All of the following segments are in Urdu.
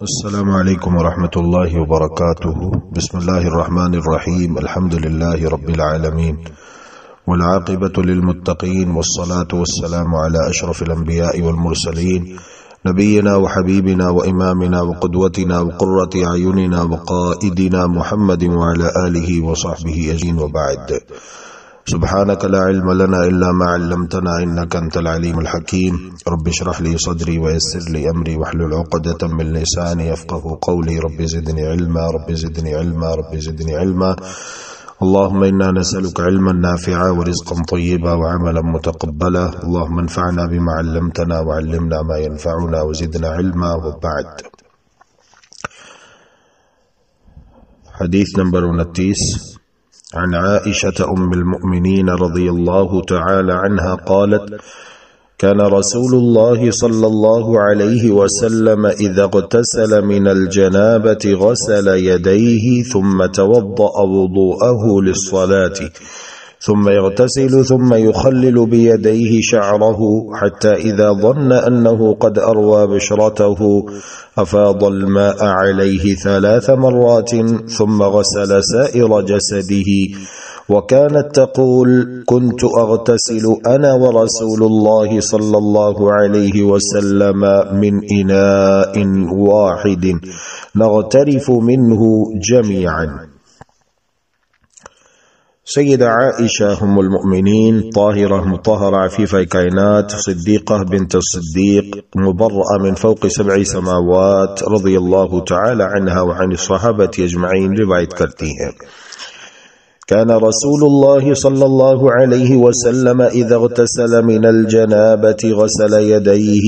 السلام علیکم ورحمۃ اللہ وبرکاتہ۔ بسم اللہ الرحمن الرحیم، الحمد للہ رب العالمین والعاقبۃ للمتقین والصلاة والسلام علی اشرف الانبیاء والمرسلین نبینا وحبیبنا وامامنا وقدوتنا وقرۃ اعیننا وقائدنا محمد وعلی آلہ وصحبہ اجمعین، وبعد۔ سبحانك لا علم لنا إلا ما علمتنا إنك أنت العليم الحكيم، رب اشرح لي صدري ويسر لي أمري واحلل عقدة من لساني يفقهوا قولي، رب زدني علما رب زدني علما رب زدني علما، اللهم إنا نسألك علما نافعا ورزقا طيبا وعملا متقبلا، اللهم انفعنا بما علمتنا وعلمنا ما ينفعنا وزدنا علما، وبعد۔ حدیث نمبر 29، عن عائشة أم المؤمنين رضي الله تعالى عنها قالت: كان رسول الله صلى الله عليه وسلم إذا اغتسل من الجنابة غسل يديه ثم توضأ وضوءه للصلاة ثم يغتسل ثم يخلل بيديه شعره حتى إذا ظن أنه قد أروى بشرته أفاض الماء عليه 3 مرات ثم غسل سائر جسده، وكانت تقول: كنت أغتسل أنا ورسول الله صلى الله عليه وسلم من إناء واحد نغترف منه جميعا۔ سیدہ عائشہ ام المؤمنین، طاہرہ مطہرہ عفیفہ کائنات، صدیقہ بنت الصدیق، مبرأہ من فوق 7 سماوات، رضی اللہ تعالی عنہا وعن الصحابہ اجمعین روایت کرتی ہیں: كان رسول الله صلى الله عليه وسلم إذا اغتسل من الجنابة غسل يديه۔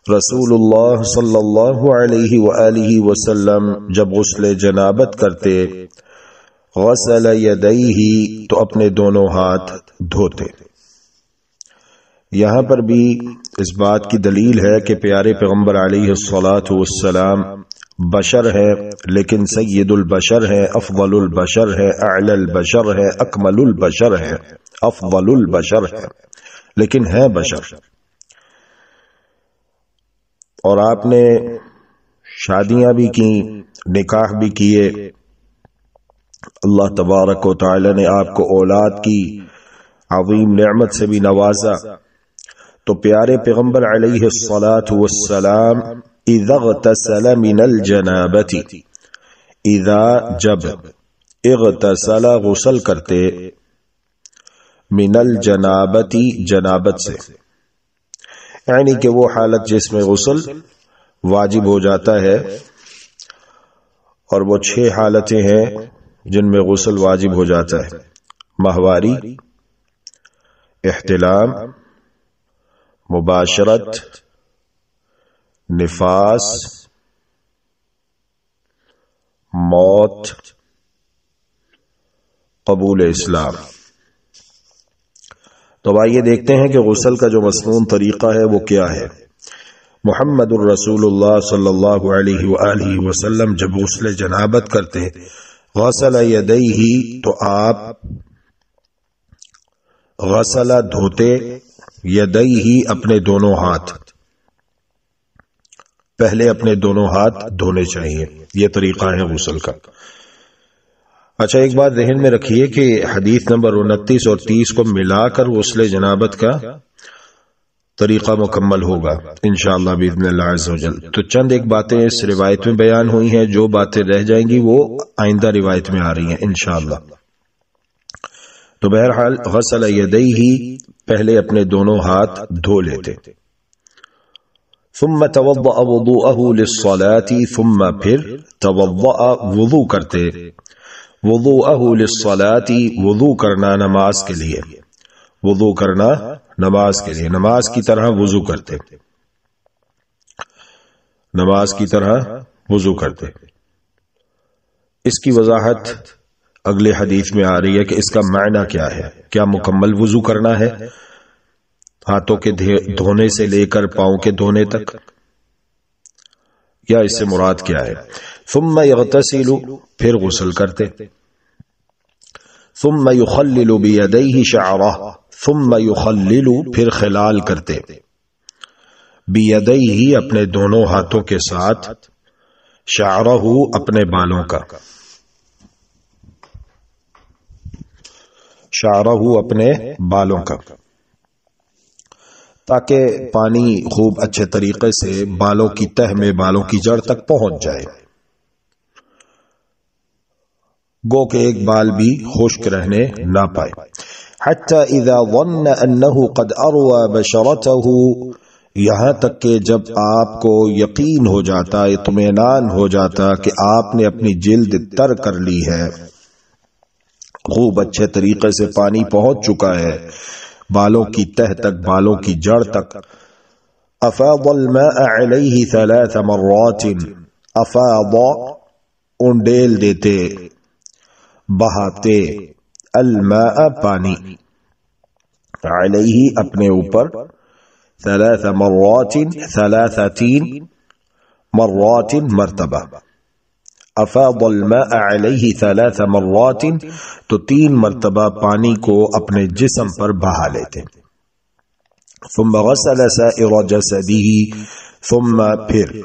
رسول اللہ صلی اللہ علیہ وآلہ وسلم جب غسل جنابت کرتے، غسل یدیہ تو اپنے دونوں ہاتھ دھوتے۔ یہاں پر بھی اس بات کی دلیل ہے کہ پیارے پیغمبر علیہ الصلاۃ والسلام بشر ہے، لیکن سید البشر ہے، افضل البشر ہے، اعلی البشر ہے، اکمل البشر ہے، افضل البشر ہے، لیکن ہے بشر۔ اور آپ نے شادیاں بھی کی، نکاح بھی کیے، اللہ تبارک و تعالی نے آپ کو اولاد کی عظیم نعمت سے بھی نوازا، تو پیارے پیغمبر علیہ الصلاۃ والسلام اذا اغتسل من الجنابت، اذا جب، اغتسل غسل کرتے، من الجنابت جنابت سے، یعنی کہ وہ حالت جس میں غسل واجب ہو جاتا ہے، اور وہ 6 حالتیں ہیں جن میں غسل واجب ہو جاتا ہے: ماہواری، احتلام، مباشرت، نفاس، موت، قبول اسلام۔ تو آئیے دیکھتے ہیں کہ غسل کا جو مسنون طریقہ ہے وہ کیا ہے۔ محمد الرسول اللہ صلی اللہ علیہ وآلہ وسلم جب غسل جنابت کرتے، غسل یدیہ تو آپ غسل دھوتے، یدیہ اپنے دونوں ہاتھ، پہلے اپنے دونوں ہاتھ دھونے چاہیے، یہ طریقہ ہے غسل کا۔ اچھا، ایک بات ذہن میں رکھیے کہ حدیث نمبر 29 اور 30 کو ملا کر غسل جنابت کا طریقہ مکمل ہوگا انشاءاللہ باذن اللہ عز و جل۔ تو چند ایک باتیں اس روایت میں بیان ہوئی ہیں، جو باتیں رہ جائیں گی وہ آئندہ روایت میں آ رہی ہیں انشاءاللہ۔ تو بہرحال غسل یدیہ، پہلے اپنے دونوں ہاتھ دھو لیتے، ثم توضأ وضوءه للصلاة، ثم پھر توضأ وضو کرتے، وضوءه للصلاة وضو کرنا نماز کے لیے، وضو کرنا نماز کے لیے، نماز کی طرح وضو کرتے، نماز کی طرح وضو کرتے۔ اس کی وضاحت اگلے حدیث میں آ رہی ہے کہ اس کا معنی کیا ہے، کیا مکمل وضو کرنا ہے ہاتھوں کے دھونے سے لے کر پاؤں کے دھونے تک، یا اس سے مراد کیا ہے؟ ثم یغتسل، پھر غسل کرتے، ثم یخلل بیدیہ شعرہ، ثم یخلل پھر خلال کرتے، بیدیہ اپنے دونوں ہاتھوں کے ساتھ، شعرہ اپنے بالوں کا، شعرہ اپنے بالوں کا، تاکہ پانی خوب اچھے طریقے سے بالوں کی تہ میں، بالوں کی جڑ تک پہنچ جائے، گو کہ ایک بال بھی خشک رہنے نہ پائے۔ حتی اذا ظن انه قد اروى بشرته، یہاں تک کہ جب آپ کو یقین ہو جاتا، اطمینان ہو جاتا کہ آپ نے اپنی جلد تر کر لی ہے، خوب اچھے طریقے سے پانی پہنچ چکا ہے بالوں کی تہ تک، بالوں کی جڑ تک، افاض الماء علیہ 3 مرات، افاض انڈیل دیتے، بہاتے، الماء پانی، علیہ اپنے اوپر، 3 مرات، 3 مرات مرتبہ، افاض الماء علیہ 3 مرات، تو 3 مرتبہ پانی کو اپنے جسم پر بہا لیتے، ثم غسل سائر جسده، ثم پھر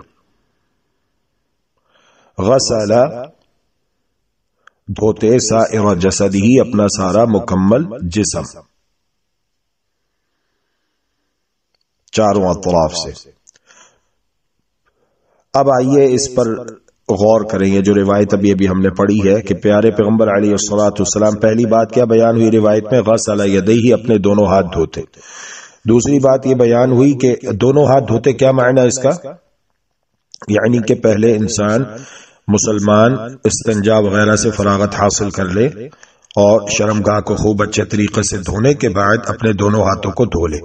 غسل دھوتے، سائر جسده اپنا سارا مکمل جسم، چاروں اطراف سے۔ اب آئیے اس پر غور کریں گے، جو روایت ابھی ہم نے پڑھی ہے کہ پیارے پیغمبر علیہ الصلوۃ والسلام، پہلی بات کیا بیان ہوئی روایت میں؟ غسل یدیہ، اپنے دونوں ہاتھ دھوتے۔ دوسری بات یہ بیان ہوئی کہ دونوں ہاتھ دھوتے، کیا معنی اس کا؟ یعنی کہ پہلے انسان مسلمان استنجا وغیرہ سے فراغت حاصل کر لے اور شرمگاہ کو خوب اچھے طریقے سے دھونے کے بعد اپنے دونوں ہاتھوں کو دھو لے،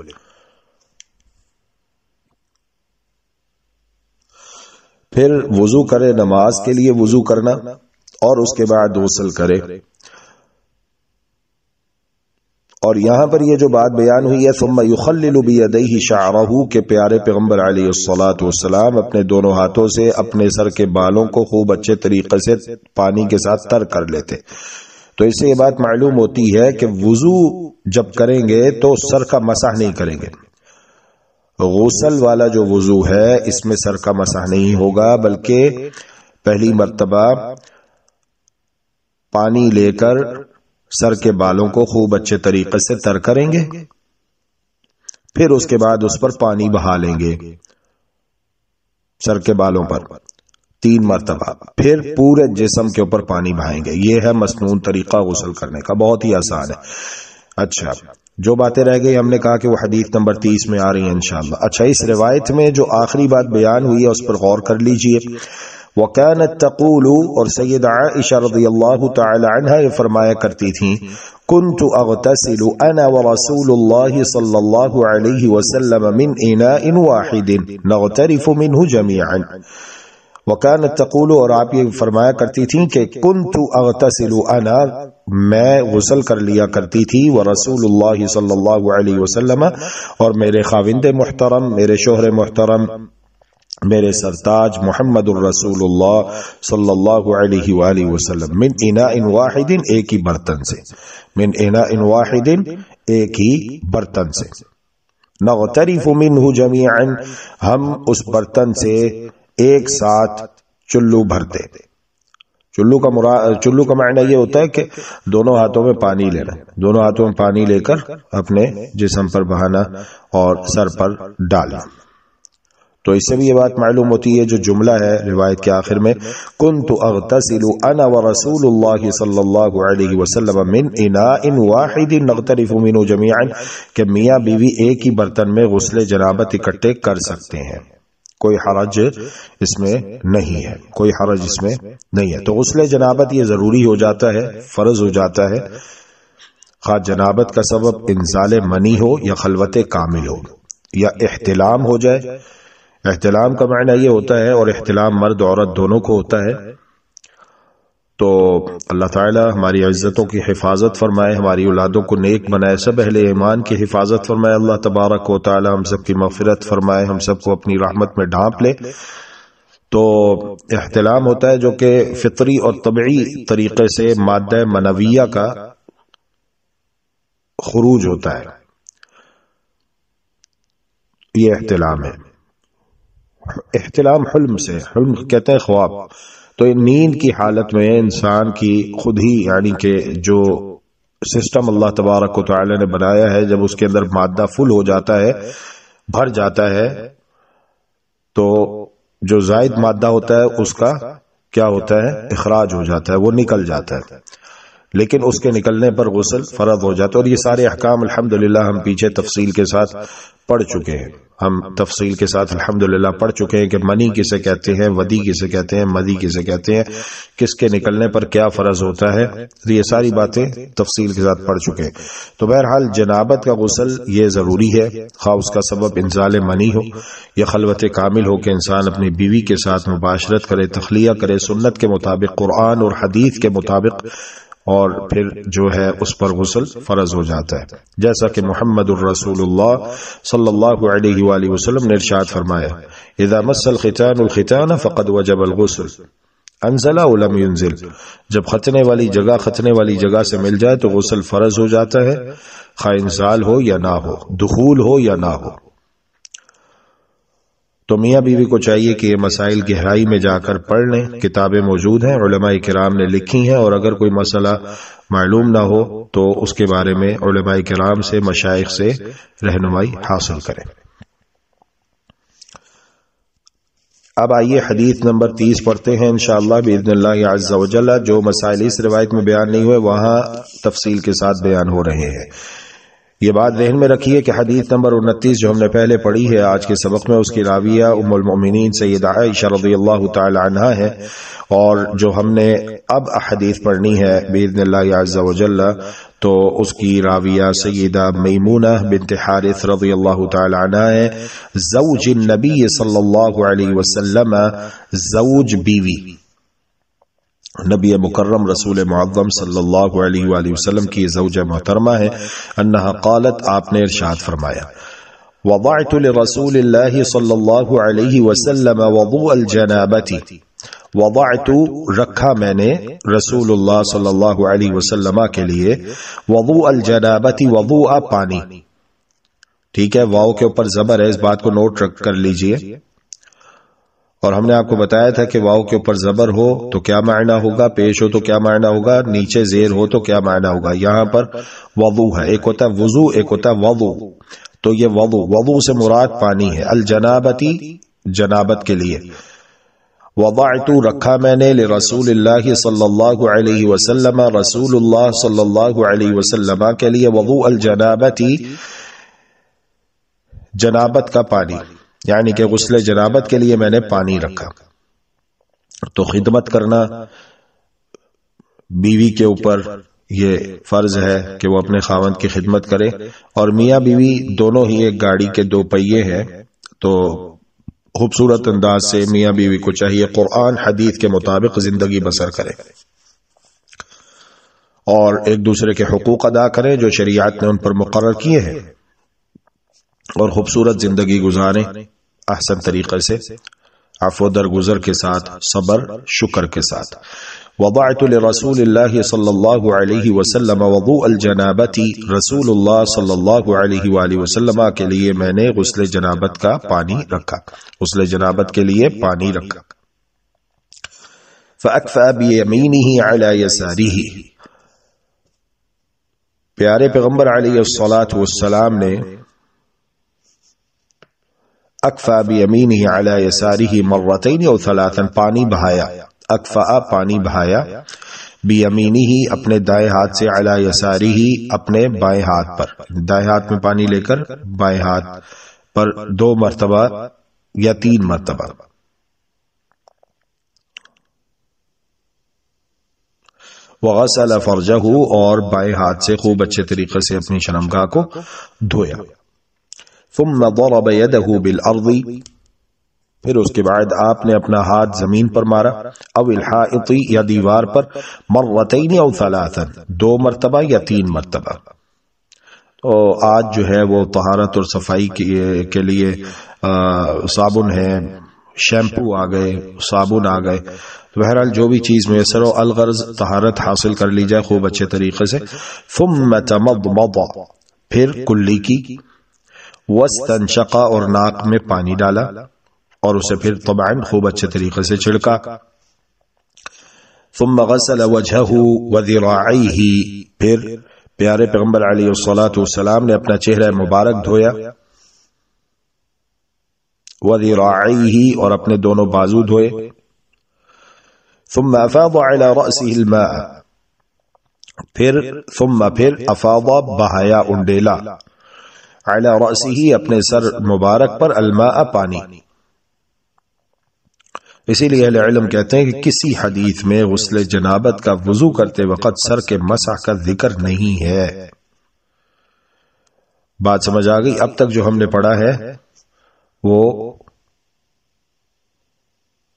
پھر وضو کرے، نماز کے لیے وضو کرنا، اور اس کے بعد غسل کرے۔ اور یہاں پر یہ جو بات بیان ہوئی ہے ثم یخلل بیدیہ شعرہ، کہ پیارے پیغمبر علیہ الصلوۃ والسلام اپنے دونوں ہاتھوں سے اپنے سر کے بالوں کو خوب اچھے طریقے سے پانی کے ساتھ تر کر لیتے، تو اس سے یہ بات معلوم ہوتی ہے کہ وضو جب کریں گے تو سر کا مسح نہیں کریں گے۔ غسل والا جو وضو ہے اس میں سر کا مسح نہیں ہوگا، بلکہ پہلی مرتبہ پانی لے کر سر کے بالوں کو خوب اچھے طریقے سے تر کریں گے، پھر اس کے بعد اس پر پانی بہا لیں گے سر کے بالوں پر 3 مرتبہ، پھر پورے جسم کے اوپر پانی بہائیں گے۔ یہ ہے مسنون طریقہ غسل کرنے کا، بہت ہی آسان ہے۔ اچھا، جو باتیں رہ گئی ہم نے کہا کہ وہ حدیث نمبر 30 میں آ رہی ہیں انشاءاللہ۔ اچھا، اس روایت میں جو آخری بات بیان ہوئی ہے اس پر غور کر لیجئے۔ وَكَانَتْ تَقُولُ، اور سید عائشہ رضی اللہ تعالی عنہ یہ فرمایا کرتی تھیں، كنت اغتسل انا ورسول اللہ صلی اللہ علیہ وسلم من اناء واحد نغترف منه جميعا۔ وَكَانَتْ تَقُولُ، اور آپ یہ فرمایا کرتی تھیں کہ كنت اغتسل انا، میں غسل کر لیا کرتی تھی، ورسول اللہ صلی اللہ علیہ وسلم، اور میرے خاوند محترم، میرے شوہر محترم، میرے سرتاج محمد الرسول اللہ صلی اللہ علیہ وآلہ وسلم، من اناء واحد، ایک ہی برتن سے، من اناء واحد، ایک ہی برتن سے، نغترف منہ جمیعا، ہم اس برتن سے ایک ساتھ چلو بھرتے۔ چلو کا معنی یہ ہوتا ہے کہ دونوں ہاتھوں میں پانی لینا، دونوں ہاتھوں میں پانی لے کر اپنے جسم پر بہانا اور سر پر ڈالنا۔ تو اس سے بھی یہ بات معلوم ہوتی ہے جو جملہ ہے روایت کے آخر میں، كنت اغتسل انا ورسول اللہ صلی اللہ علیہ وسلم من اناء واحد نغترف منه جميعا، کہ میاں بیوی ایک ہی برتن میں غسل جنابت اکٹھے کر سکتے ہیں، کوئی حرج اس میں نہیں ہے، کوئی حرج اس میں نہیں ہے۔ تو غسل جنابت یہ ضروری ہو جاتا ہے، فرض ہو جاتا ہے، خواہ جنابت کا سبب انزال منی ہو یا خلوت کامل ہو یا احتلام ہو جائے۔ احتلام کا معنی یہ ہوتا ہے، اور احتلام مرد عورت دونوں کو ہوتا ہے، تو اللہ تعالی ہماری عزتوں کی حفاظت فرمائے، ہماری اولادوں کو نیک بنائے، سب اہل ایمان کی حفاظت فرمائے، اللہ تبارک و تعالی ہم سب کی مغفرت فرمائے، ہم سب کو اپنی رحمت میں ڈھانپ لے۔ تو احتلام ہوتا ہے جو کہ فطری اور طبعی طریقے سے مادہ منویہ کا خروج ہوتا ہے، یہ احتلام ہے۔ احتلام حلم سے، حلم کہتے ہیں خواب، تو نیند کی حالت میں انسان کی خود ہی یعنی کہ جو سسٹم اللہ تبارک و تعالی نے بنایا ہے، جب اس کے اندر مادہ فل ہو جاتا ہے، بھر جاتا ہے، تو جو زائد مادہ ہوتا ہے اس کا کیا ہوتا ہے؟ اخراج ہو جاتا ہے، وہ نکل جاتا ہے، لیکن اس کے نکلنے پر غسل فرض ہو جاتا ہے۔ اور یہ سارے احکام الحمدللہ ہم پیچھے تفصیل کے ساتھ پڑھ چکے ہیں، ہم تفصیل کے ساتھ الحمدللہ پڑھ چکے ہیں کہ منی کسے کہتے ہیں، ودی کسے کہتے ہیں، مدی کسے کہتے ہیں، کس کے نکلنے پر کیا فرض ہوتا ہے، یہ ساری باتیں تفصیل کے ساتھ پڑھ چکے ہیں۔ تو بہرحال جنابت کا غسل یہ ضروری ہے، خواہ اس کا سبب انزال منی ہو یا خلوت کامل ہو کہ انسان اپنی بیوی کے ساتھ مباشرت کرے، تخلیہ کرے سنت کے مطابق، قرآن اور حدیث کے مطابق، اور پھر جو ہے اس پر غسل فرض ہو جاتا ہے، جیسا کہ محمد الرسول اللہ صلی اللہ علیہ وآلہ وسلم نے ارشاد فرمایا، اذا مس الختان الختان فقد وجب الغسل انزل او لم ينزل، جب ختنے والی جگہ سے مل جائے تو غسل فرض ہو جاتا ہے، خواہ انزال ہو یا نہ ہو، دخول ہو یا نہ ہو۔ تو میاں بیوی کو چاہیے کہ یہ مسائل گہرائی میں جا کر پڑھ لیں، کتابیں موجود ہیں، علماء کرام نے لکھی ہیں، اور اگر کوئی مسئلہ معلوم نہ ہو تو اس کے بارے میں علماء کرام سے، مشائخ سے رہنمائی حاصل کریں۔ اب آئیے حدیث نمبر 30 پڑھتے ہیں انشاءاللہ باذن اللہ عز و جل۔ جو مسائل اس روایت میں بیان نہیں ہوئے وہاں تفصیل کے ساتھ بیان ہو رہے ہیں۔ یہ بات ذہن میں رکھیے کہ حدیث نمبر 29 جو ہم نے پہلے پڑھی ہے آج کے سبق میں، اس کی راویہ ام المؤمنین سیدہ عائشہ رضی اللہ تعالی عنہا ہے، اور جو ہم نے اب احادیث پڑھنی ہے باذن اللہ عز و جل تو اس کی راویہ سیدہ میمونہ بنت حارث رضی اللہ تعالی عنہا ہے، زوج النبی صلی اللہ علیہ وسلم، زوج بیوی نبی مکرم رسول معظم صلی اللہ علیہ وآلہ وسلم کی زوجہ محترمہ ہے، انہا قالت، آپ نے ارشاد فرمایا، وضعت لرسول اللہ صلی اللہ علیہ وسلم وضوء الجنابت، وضعت رکھا میں نے رسول اللہ صلی اللہ علیہ وسلم کے لیے، وضوء الجنابت وضوء پانی، ٹھیک ہے، واو کے اوپر زبر ہے، اس بات کو نوٹ رکھ کر لیجئے، اور ہم نے آپ کو بتایا تھا کہ واو کے اوپر زبر ہو تو کیا معنی ہوگا، پیش ہو تو کیا معنی ہوگا، نیچے زیر ہو تو کیا معنی ہوگا۔ یہاں پر وضو ہے، ایک ہوتا ہے وضو، ایک ہوتا ہے وضو، تو یہ وضو سے مراد پانی ہے، الجنابتی جنابت کے لیے، وضعت رکھا میں نے لرسول اللہ صلی اللہ علیہ وسلم، رسول اللہ صلی اللہ علیہ وسلم کے لیے، وضوء الجنابتی جنابت کا پانی، یعنی کہ غسل جنابت کے لیے میں نے پانی رکھا۔ تو خدمت کرنا بیوی کے اوپر یہ فرض ہے کہ وہ اپنے خاوند کی خدمت کرے، اور میاں بیوی دونوں ہی ایک گاڑی کے دو پہیے ہیں، تو خوبصورت انداز سے میاں بیوی کو چاہیے قرآن حدیث کے مطابق زندگی بسر کرے، اور ایک دوسرے کے حقوق ادا کریں جو شریعت نے ان پر مقرر کیے ہیں، اور خوبصورت زندگی گزاریں احسن طریقے سے، عفو درگزر کے ساتھ، صبر شکر کے ساتھ۔ وضعت لرسول اللہ صلی اللہ علیہ وسلم وضوء الجنابت، رسول اللہ صلی اللہ علیہ وآلہ وسلم کے لیے میں نے غسل جنابت کا پانی رکھا، غسل جنابت کے لیے پانی رکھا۔ فأكفأ بيمينه على يساره، پیارے پیغمبر علیہ الصلاۃ والسلام نے اکفا بیمینہ علی یسارہ مرتین او ثلاثا، پانی بہایا، اکفا پانی بہایا، بیمینہ اپنے دائیں ہاتھ سے، علی یسارہ اپنے بائیں ہاتھ پر، دائیں ہاتھ میں پانی لے کر بائیں ہاتھ پر 2 مرتبہ یا 3 مرتبہ، وغسل فرجہ، اور بائیں ہاتھ سے خوب اچھے طریقے سے اپنی شرمگاہ کو دھویا، ثم ضرب يده بالارض، پھر اس کے بعد آپ نے اپنا ہاتھ زمین پر مارا، او الحائط یا دیوار پر، مرتين او ثلاثا 2 مرتبہ یا 3 مرتبہ۔ تو آج جو ہے وہ طہارت اور صفائی کے لیے صابن ہے، شیمپو آ گئے، صابن آ گئے، بہرحال جو بھی چیز میسر ہو، الغرض طہارت حاصل کر لی جائے خوب اچھے طریقے سے۔ ثم تمضمض، پھر کلی کی، واستنشق، اور ناک میں پانی ڈالا، اور اسے پھر طبعاً خوب اچھے طریقے سے چھڑکا. ثم غسل وجهه وذراعيه، پھر پیارے پیغمبر علیہ الصلوۃ والسلام نے اپنا چہرہ مبارک دھویا، وذراعيه اور اپنے دونوں بازو دھوئے. ثم افاض على رأسه الماء، پھر افاض بہایا انڈیلا، على رأسه اپنے سر مبارک پر، الماء پانی. اسی لیے اہل علم کہتے ہیں کہ کسی حدیث میں غسل جنابت کا وضو کرتے وقت سر کے مسح کا ذکر نہیں ہے. بات سمجھ آ گئی؟ اب تک جو ہم نے پڑھا ہے وہ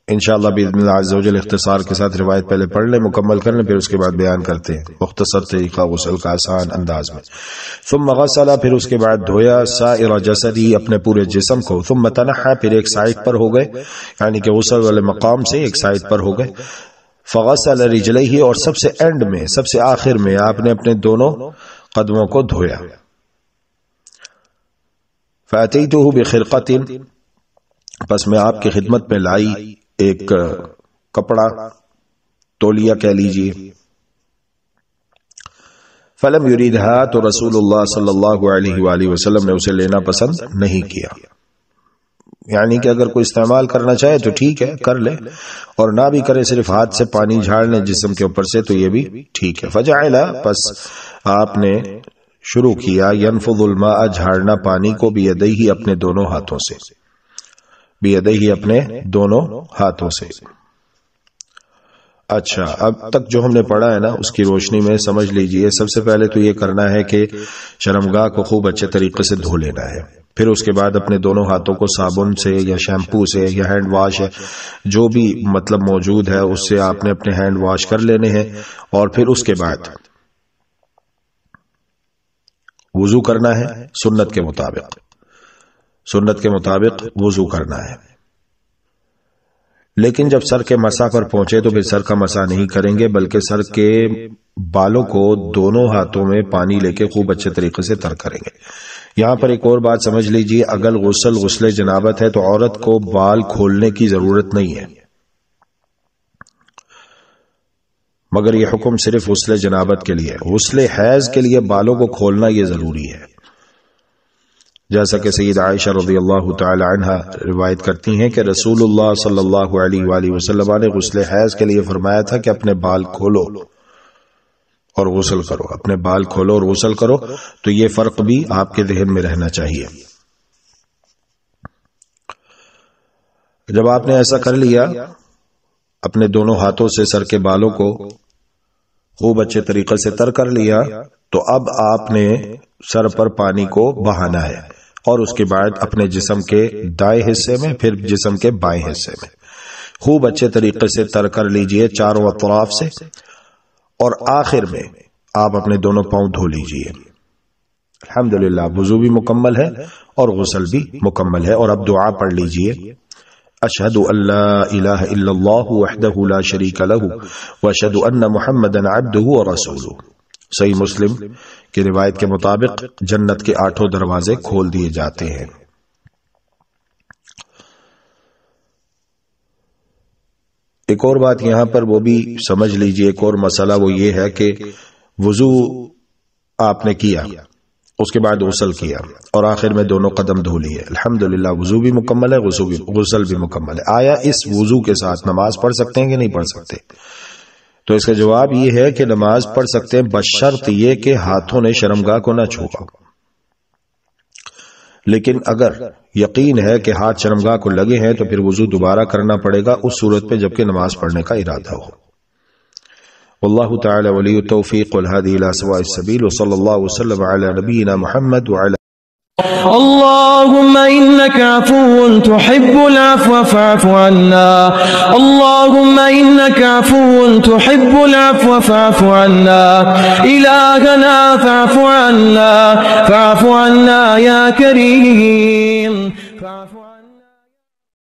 انشاءاللہ باذن اللہ عز و جل اختصار کے ساتھ روایت پہلے پڑھ لیں، مکمل کر لیں، پھر اس کے بعد بیان کرتے ہیں مختصر طریقہ غسل کا آسان انداز میں. ثم غسل، پھر اس کے بعد دھویا، سائر جسدی اپنے پورے جسم کو. ثم تنحى، پھر ایک سائڈ پر ہو گئے، یعنی کہ غسل والے مقام سے ایک سائڈ پر ہو گئے. فغسل رجلیہ، اور سب سے اینڈ میں، سب سے آخر میں آپ نے اپنے دونوں قدموں کو دھویا. فاتیتہ بخرقۃ، پس میں آپ کی خدمت میں لائی ایک کپڑا، تولیہ کہہ لیجئے. فلم یریدھا، تو رسول اللہ صلی اللہ علیہ وآلہ وسلم نے اسے لینا پسند نہیں کیا. یعنی کہ اگر کوئی استعمال کرنا چاہے تو ٹھیک ہے کر لے، اور نہ بھی کرے، صرف ہاتھ سے پانی جھاڑ لیں جسم کے اوپر سے، تو یہ بھی ٹھیک ہے. فجعل، پس آپ نے شروع کیا، ينفض الماء، جھاڑنا پانی کو، بیدیہ اپنے دونوں ہاتھوں سے، بیدیہ اپنے دونوں ہاتھوں سے. اچھا، اب تک جو ہم نے پڑھا ہے نا اس کی روشنی میں سمجھ لیجئے. سب سے پہلے تو یہ کرنا ہے کہ شرمگاہ کو خوب اچھے طریقے سے دھو لینا ہے. پھر اس کے بعد اپنے دونوں ہاتھوں کو صابن سے یا شیمپو سے یا ہینڈ واش ہے جو بھی مطلب موجود ہے اس سے آپ نے اپنے ہینڈ واش کر لینے ہیں. اور پھر اس کے بعد وضو کرنا ہے سنت کے مطابق، سنت کے مطابق وضو کرنا ہے. لیکن جب سر کے مسح پر پہنچے تو پھر سر کا مسح نہیں کریں گے، بلکہ سر کے بالوں کو دونوں ہاتھوں میں پانی لے کے خوب اچھے طریقے سے تر کریں گے. یہاں پر ایک اور بات سمجھ لیجئے، اگر غسل جنابت ہے تو عورت کو بال کھولنے کی ضرورت نہیں ہے، مگر یہ حکم صرف غسل جنابت کے لیے. غسل حیض کے لیے بالوں کو کھولنا یہ ضروری ہے، جیسا کہ سید عائشہ رضی اللہ تعالی عنہ روایت کرتی ہیں کہ رسول اللہ صلی اللہ علیہ وآلہ وسلم نے غسل حیض کے لیے فرمایا تھا کہ اپنے بال کھولو اور غسل کرو، اپنے بال کھولو اور غسل کرو. تو یہ فرق بھی آپ کے ذہن میں رہنا چاہیے. جب آپ نے ایسا کر لیا، اپنے دونوں ہاتھوں سے سر کے بالوں کو خوب اچھے طریقے سے تر کر لیا، تو اب آپ نے سر پر پانی کو بہانا ہے، اور اس کے بعد اپنے جسم کے دائیں حصے میں، پھر جسم کے بائیں حصے میں خوب اچھے طریقے سے تر کر لیجئے چاروں اطراف سے، اور آخر میں آپ اپنے دونوں پاؤں دھو لیجئے. الحمدللہ وضو بھی مکمل ہے اور غسل بھی مکمل ہے. اور اب دعا پڑھ لیجئے، اشہد ان لا الہ الا اللہ وحدہ لا شریک لہ واشہد ان محمدا عبدہ ورسولہ. صحیح مسلم کی روایت کے مطابق جنت کے 8 دروازے کھول دیے جاتے ہیں. ایک اور بات یہاں پر وہ بھی سمجھ لیجئے، ایک اور مسئلہ وہ یہ ہے کہ وضو آپ نے کیا، اس کے بعد غسل کیا، اور آخر میں دونوں قدم دھو لیے. الحمدللہ وضو بھی مکمل ہے، غسل بھی مکمل ہے. آیا اس وضو کے ساتھ نماز پڑھ سکتے ہیں کہ نہیں پڑھ سکتے؟ تو اس کا جواب یہ ہے کہ نماز پڑھ سکتے ہیں، بشرط یہ کہ ہاتھوں نے شرمگاہ کو نہ چھوا. لیکن اگر یقین ہے کہ ہاتھ شرمگاہ کو لگے ہیں تو پھر وضو دوبارہ کرنا پڑے گا اس صورت پہ جبکہ نماز پڑھنے کا ارادہ ہو. واللہ تعالی ولی التوفیق والہادی الی سواء السبیل، وصلی اللہ وسلم علی نبینا محمد وعلی اللهم إنك عفو تحب العفو فاعف عنا. اللهم إنك عفو تحب العفو فاعف عنا. إلهنا فاعف عنا، فاعف عنا يا كريم.